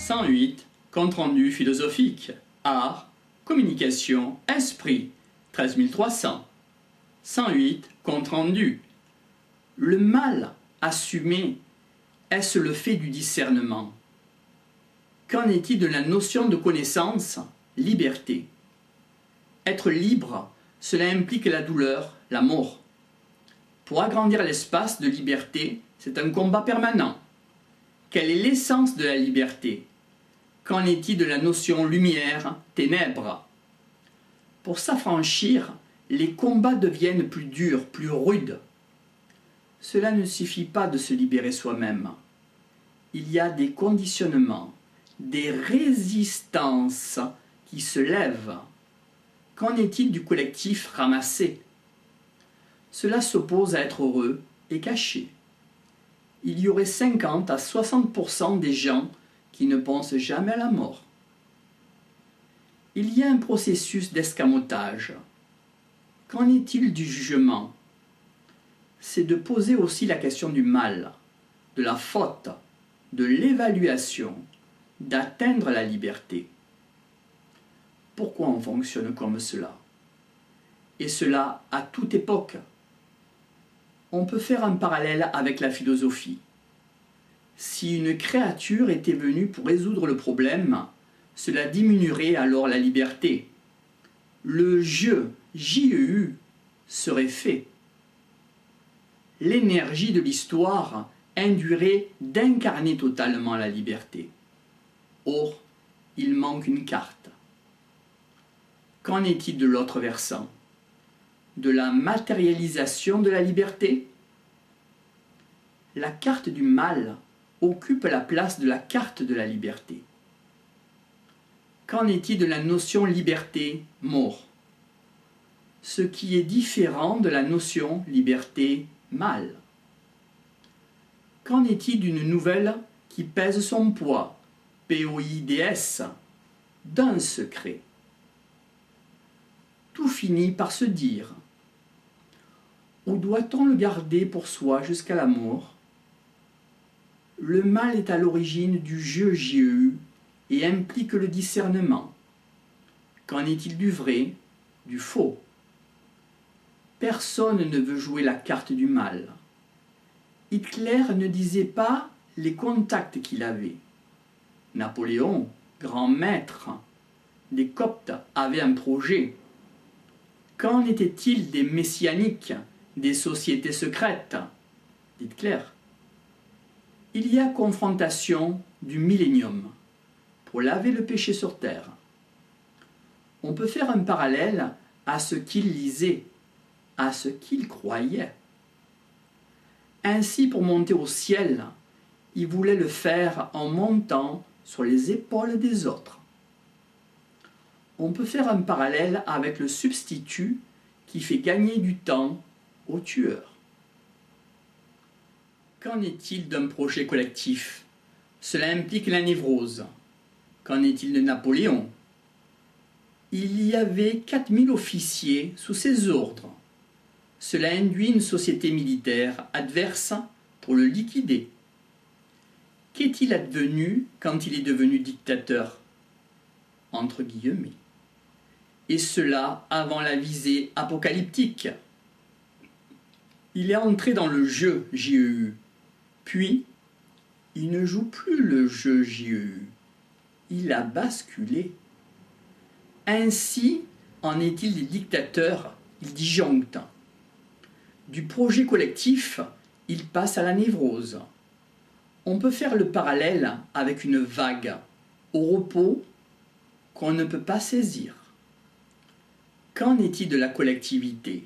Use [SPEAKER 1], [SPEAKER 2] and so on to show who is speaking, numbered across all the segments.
[SPEAKER 1] 108. Compte-rendu philosophique. Art, communication, esprit. 13 300. 108. Compte-rendu. Le mal assumé, est-ce le fait du discernement? Qu'en est-il de la notion de connaissance, liberté? Être libre, cela implique la douleur, la mort. Pour agrandir l'espace de liberté, c'est un combat permanent. Quelle est l'essence de la liberté? Qu'en est-il de la notion lumière, ténèbres? Pour s'affranchir, les combats deviennent plus durs, plus rudes. Cela ne suffit pas de se libérer soi-même. Il y a des conditionnements, des résistances qui se lèvent. Qu'en est-il du collectif ramassé? Cela s'oppose à être heureux et caché. Il y aurait 50 à 60% des gens qui ne pensent jamais à la mort. Il y a un processus d'escamotage. Qu'en est-il du jugement? C'est de poser aussi la question du mal, de la faute, de l'évaluation, d'atteindre la liberté. Pourquoi on fonctionne comme cela? Et cela à toute époque. On peut faire un parallèle avec la philosophie. Si une créature était venue pour résoudre le problème, cela diminuerait alors la liberté. Le jeu, J-E-U, serait fait. L'énergie de l'histoire induirait d'incarner totalement la liberté. Or, il manque une carte. Qu'en est-il de l'autre versant? De la matérialisation de la liberté? La carte du mal occupe la place de la carte de la liberté. Qu'en est-il de la notion liberté, mort? Ce qui est différent de la notion liberté, mal. Qu'en est-il d'une nouvelle qui pèse son poids, POIDS, d'un secret? Tout finit par se dire. Ou doit-on le garder pour soi jusqu'à la mort? Le mal est à l'origine du jeu JEU et implique le discernement. Qu'en est-il du vrai, du faux? Personne ne veut jouer la carte du mal. Hitler ne disait pas les contacts qu'il avait. Napoléon, grand maître, des Coptes avaient un projet. Qu'en était-il des messianiques, des sociétés secrètes? Dites clair. Il y a confrontation du millénium pour laver le péché sur terre. On peut faire un parallèle à ce qu'il lisait, à ce qu'il croyait. Ainsi, pour monter au ciel, il voulait le faire en montant sur les épaules des autres. On peut faire un parallèle avec le substitut qui fait gagner du temps au tueur. Qu'en est-il d'un projet collectif? Cela implique la névrose. Qu'en est-il de Napoléon? Il y avait 4000 officiers sous ses ordres. Cela induit une société militaire adverse pour le liquider. Qu'est-il advenu quand il est devenu dictateur? Entre guillemets. Et cela avant la visée apocalyptique. Il est entré dans le jeu JEU, puis il ne joue plus le jeu JEU, il a basculé. Ainsi en est-il des dictateurs, ils disjonctent. Du projet collectif, il passe à la névrose. On peut faire le parallèle avec une vague au repos qu'on ne peut pas saisir. Qu'en est-il de la collectivité?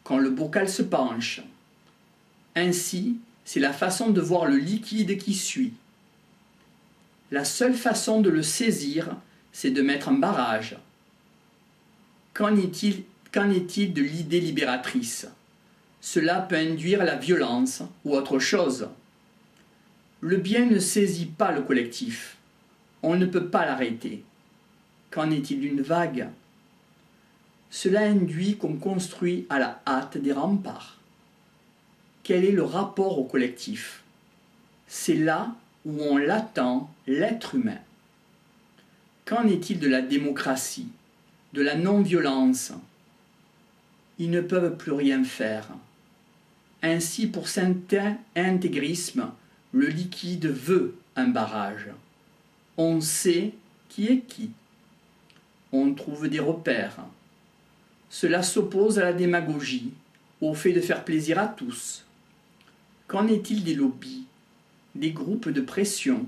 [SPEAKER 1] Quand le bocal se penche. Ainsi, c'est la façon de voir le liquide qui suit. La seule façon de le saisir, c'est de mettre un barrage. Qu'en est-il de l'idée libératrice? Cela peut induire la violence ou autre chose. Le bien ne saisit pas le collectif. On ne peut pas l'arrêter. Qu'en est-il d'une vague? Cela induit qu'on construit à la hâte des remparts. Quel est le rapport au collectif? C'est là où on l'attend l'être humain. Qu'en est-il de la démocratie, de la non-violence? Ils ne peuvent plus rien faire. Ainsi, pour certains intégrismes, le liquide veut un barrage. On sait qui est qui. On trouve des repères. Cela s'oppose à la démagogie, au fait de faire plaisir à tous. Qu'en est-il des lobbies, des groupes de pression?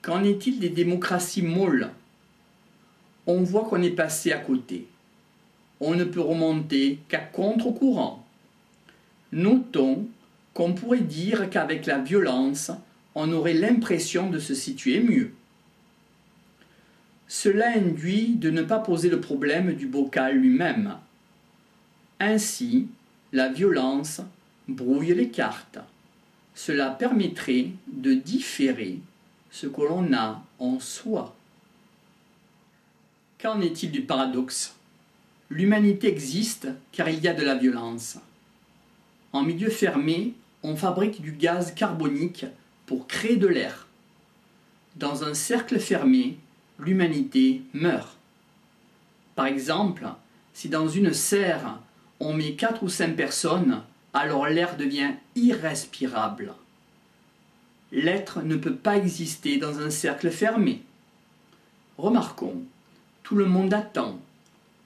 [SPEAKER 1] Qu'en est-il des démocraties molles? On voit qu'on est passé à côté. On ne peut remonter qu'à contre-courant. Notons qu'on pourrait dire qu'avec la violence, on aurait l'impression de se situer mieux. Cela induit de ne pas poser le problème du bocal lui-même. Ainsi, la violence brouille les cartes. Cela permettrait de différer ce que l'on a en soi. Qu'en est-il du paradoxe? L'humanité existe car il y a de la violence. En milieu fermé, on fabrique du gaz carbonique pour créer de l'air. Dans un cercle fermé, l'humanité meurt. Par exemple, si dans une serre on met 4 ou 5 personnes, alors l'air devient irrespirable. L'être ne peut pas exister dans un cercle fermé. Remarquons, tout le monde attend,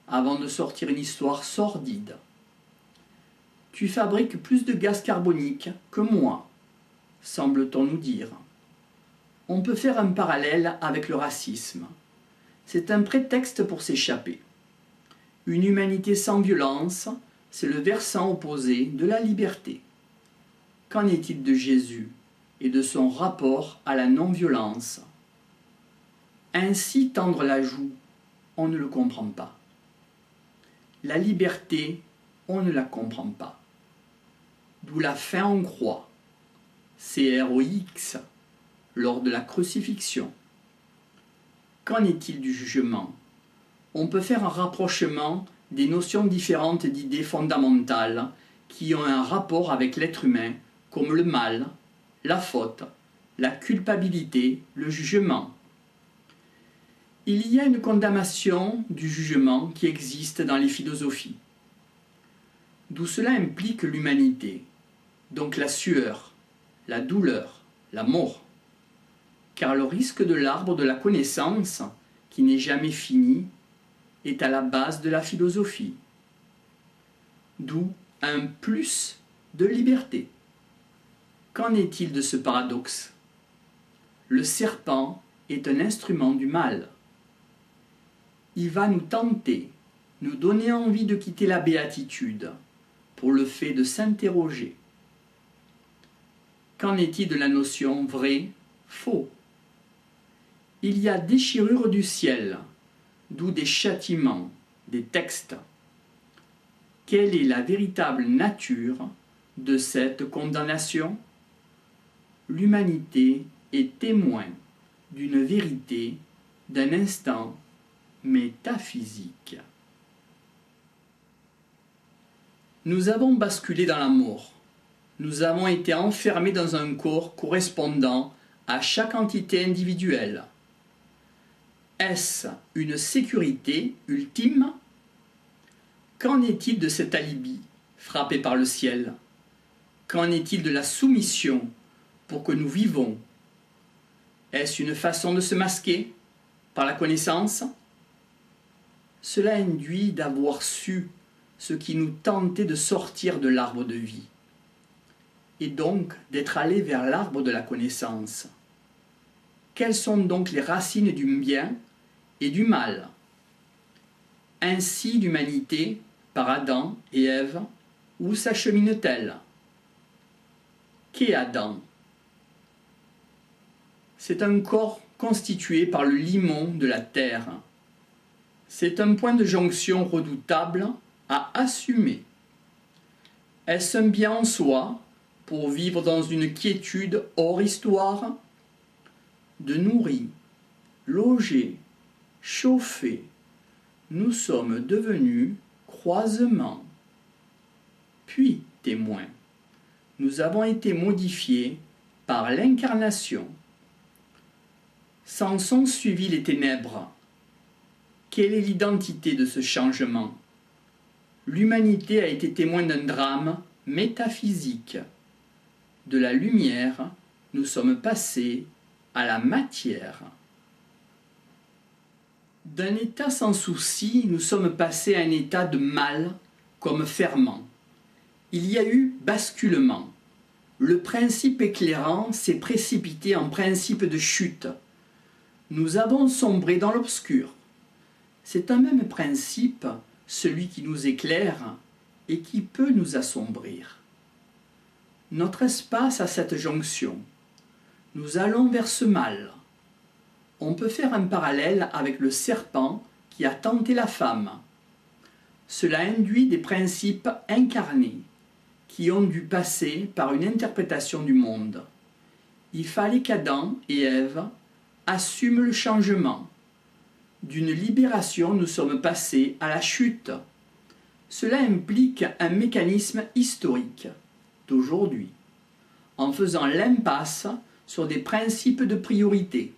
[SPEAKER 1] avant de sortir une histoire sordide. Tu fabriques plus de gaz carbonique que moi, semble-t-on nous dire. On peut faire un parallèle avec le racisme. C'est un prétexte pour s'échapper. Une humanité sans violence, c'est le versant opposé de la liberté. Qu'en est-il de Jésus et de son rapport à la non-violence? Ainsi tendre la joue, on ne le comprend pas. La liberté, on ne la comprend pas. D'où la fin en croix, CROX, lors de la crucifixion. Qu'en est-il du jugement? On peut faire un rapprochement des notions différentes d'idées fondamentales qui ont un rapport avec l'être humain, comme le mal, la faute, la culpabilité, le jugement. Il y a une condamnation du jugement qui existe dans les philosophies, d'où cela implique l'humanité, donc la sueur, la douleur, la mort. Car le risque de l'arbre de la connaissance, qui n'est jamais fini, est à la base de la philosophie. D'où un plus de liberté. Qu'en est-il de ce paradoxe? Le serpent est un instrument du mal. Il va nous tenter, nous donner envie de quitter la béatitude, pour le fait de s'interroger. Qu'en est-il de la notion vrai, faux? Il y a déchirure du ciel, d'où des châtiments, des textes. Quelle est la véritable nature de cette condamnation? L'humanité est témoin d'une vérité, d'un instant métaphysique. Nous avons basculé dans la mort. Nous avons été enfermés dans un corps correspondant à chaque entité individuelle. Est-ce une sécurité ultime? Qu'en est-il de cet alibi frappé par le ciel? Qu'en est-il de la soumission pour que nous vivons? Est-ce une façon de se masquer par la connaissance? Cela induit d'avoir su ce qui nous tentait de sortir de l'arbre de vie, et donc d'être allé vers l'arbre de la connaissance. Quelles sont donc les racines du bien et du mal? Ainsi l'humanité, par Adam et Ève, où s'achemine-t-elle? Qu'est Adam? C'est un corps constitué par le limon de la terre. C'est un point de jonction redoutable à assumer. Est-ce un bien en soi pour vivre dans une quiétude hors histoire? De nourris, logés, chauffés, nous sommes devenus croisement. Puis témoins, nous avons été modifiés par l'incarnation. S'en sont suivies les ténèbres. Quelle est l'identité de ce changement? L'humanité a été témoin d'un drame métaphysique. De la lumière, nous sommes passés à la matière. D'un état sans souci, nous sommes passés à un état de mal comme ferment. Il y a eu basculement. Le principe éclairant s'est précipité en principe de chute. Nous avons sombré dans l'obscur. C'est un même principe, celui qui nous éclaire et qui peut nous assombrir. Notre espace a cette jonction. Nous allons vers ce mal. On peut faire un parallèle avec le serpent qui a tenté la femme. Cela induit des principes incarnés qui ont dû passer par une interprétation du monde. Il fallait qu'Adam et Ève assument le changement. D'une libération, nous sommes passés à la chute. Cela implique un mécanisme historique d'aujourd'hui, en faisant l'impasse sur des principes de priorité.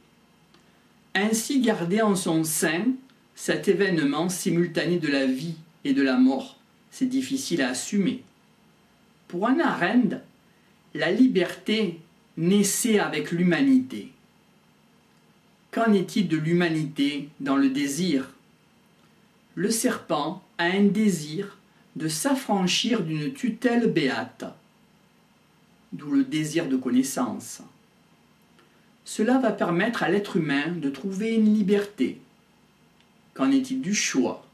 [SPEAKER 1] Ainsi garder en son sein cet événement simultané de la vie et de la mort, c'est difficile à assumer. Pour Hannah Arendt, la liberté naissait avec l'humanité. Qu'en est-il de l'humanité dans le désir? Le serpent a un désir de s'affranchir d'une tutelle béate, d'où le désir de connaissance. Cela va permettre à l'être humain de trouver une liberté. Qu'en est-il du choix?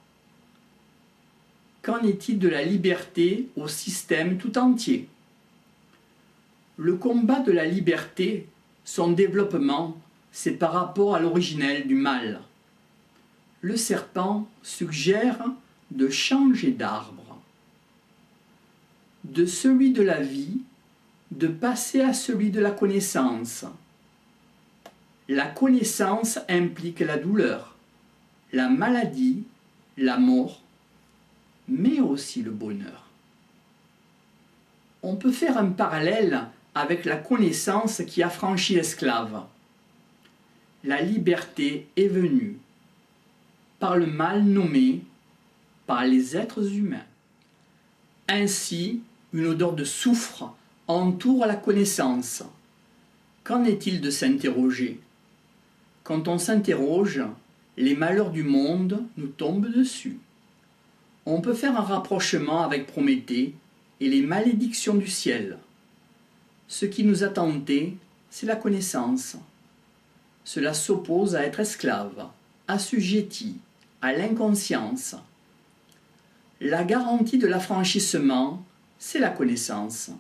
[SPEAKER 1] Qu'en est-il de la liberté au système tout entier? Le combat de la liberté, son développement, c'est par rapport à l'originel du mal. Le serpent suggère de changer d'arbre. De celui de la vie, de passer à celui de la connaissance. La connaissance implique la douleur, la maladie, la mort, mais aussi le bonheur. On peut faire un parallèle avec la connaissance qui affranchit l'esclave. La liberté est venue par le mal nommé par les êtres humains. Ainsi, une odeur de soufre entoure la connaissance. Qu'en est-il de s'interroger? Quand on s'interroge, les malheurs du monde nous tombent dessus. On peut faire un rapprochement avec Prométhée et les malédictions du ciel. Ce qui nous a tentés, c'est la connaissance. Cela s'oppose à être esclave, assujetti, à l'inconscience. La garantie de l'affranchissement, c'est la connaissance.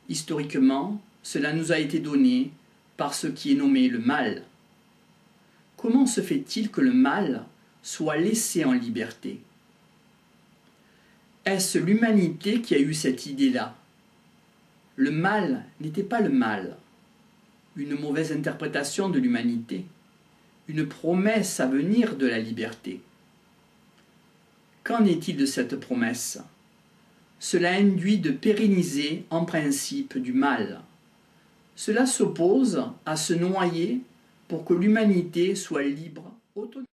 [SPEAKER 1] Historiquement, cela nous a été donné par ce qui est nommé le mal. Comment se fait-il que le mal soit laissé en liberté? Est-ce l'humanité qui a eu cette idée-là? Le mal n'était pas le mal, une mauvaise interprétation de l'humanité, une promesse à venir de la liberté. Qu'en est-il de cette promesse? Cela induit de pérenniser en principe du mal. Cela s'oppose à se noyer pour que l'humanité soit libre, autonome.